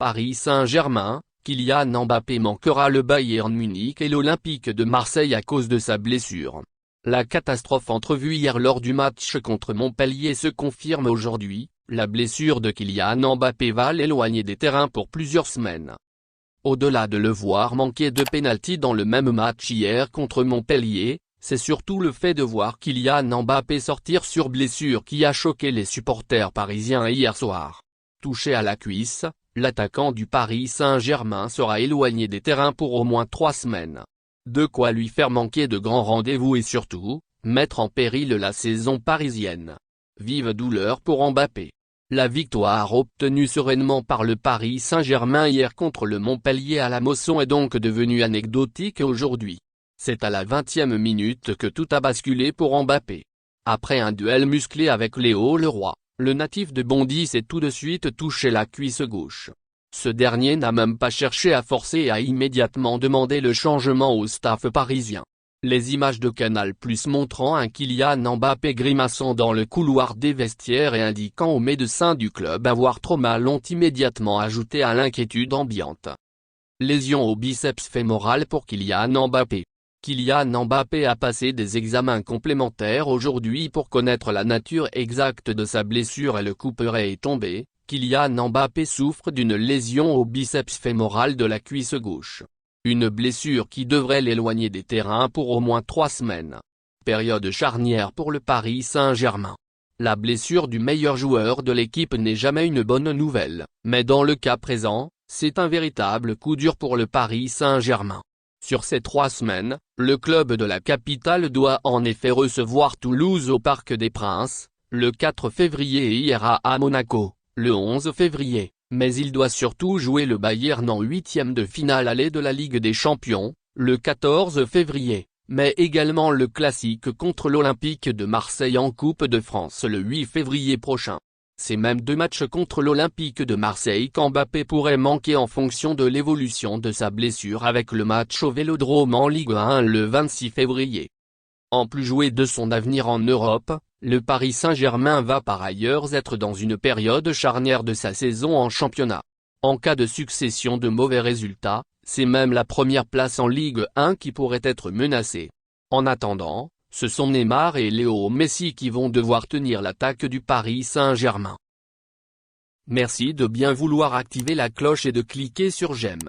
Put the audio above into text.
Paris Saint-Germain, Kylian Mbappé manquera le Bayern Munich et l'Olympique de Marseille à cause de sa blessure. La catastrophe entrevue hier lors du match contre Montpellier se confirme aujourd'hui, la blessure de Kylian Mbappé va l'éloigner des terrains pour plusieurs semaines. Au-delà de le voir manquer de pénalty dans le même match hier contre Montpellier, c'est surtout le fait de voir Kylian Mbappé sortir sur blessure qui a choqué les supporters parisiens hier soir. Touché à la cuisse, l'attaquant du Paris Saint-Germain sera éloigné des terrains pour au moins 3 semaines. De quoi lui faire manquer de grands rendez-vous et surtout, mettre en péril la saison parisienne. Vive douleur pour Mbappé. La victoire obtenue sereinement par le Paris Saint-Germain hier contre le Montpellier à la Mosson est donc devenue anecdotique aujourd'hui. C'est à la 20e minute que tout a basculé pour Mbappé. Après un duel musclé avec Léo Leroy, le natif de Bondy s'est tout de suite touché la cuisse gauche. Ce dernier n'a même pas cherché à forcer et a immédiatement demandé le changement au staff parisien. Les images de Canal+ montrant un Kylian Mbappé grimaçant dans le couloir des vestiaires et indiquant aux médecins du club avoir trop mal ont immédiatement ajouté à l'inquiétude ambiante. Lésion au biceps fémoral pour Kylian Mbappé. Kylian Mbappé a passé des examens complémentaires aujourd'hui pour connaître la nature exacte de sa blessure et le couperet est tombé. Kylian Mbappé souffre d'une lésion au biceps fémoral de la cuisse gauche. Une blessure qui devrait l'éloigner des terrains pour au moins 3 semaines. Période charnière pour le Paris Saint-Germain. La blessure du meilleur joueur de l'équipe n'est jamais une bonne nouvelle, mais dans le cas présent, c'est un véritable coup dur pour le Paris Saint-Germain. Sur ces 3 semaines, le club de la capitale doit en effet recevoir Toulouse au Parc des Princes, le 4 février et ira à Monaco, le 11 février. Mais il doit surtout jouer le Bayern en 8e de finale aller de la Ligue des Champions, le 14 février, mais également le classique contre l'Olympique de Marseille en Coupe de France le 8 février prochain. C'est même 2 matchs contre l'Olympique de Marseille qu'Mbappé pourrait manquer en fonction de l'évolution de sa blessure avec le match au Vélodrome en Ligue 1 le 26 février. En plus jouer de son avenir en Europe, le Paris Saint-Germain va par ailleurs être dans une période charnière de sa saison en championnat. En cas de succession de mauvais résultats, c'est même la première place en Ligue 1 qui pourrait être menacée. En attendant, ce sont Neymar et Léo Messi qui vont devoir tenir l'attaque du Paris Saint-Germain. Merci de bien vouloir activer la cloche et de cliquer sur j'aime.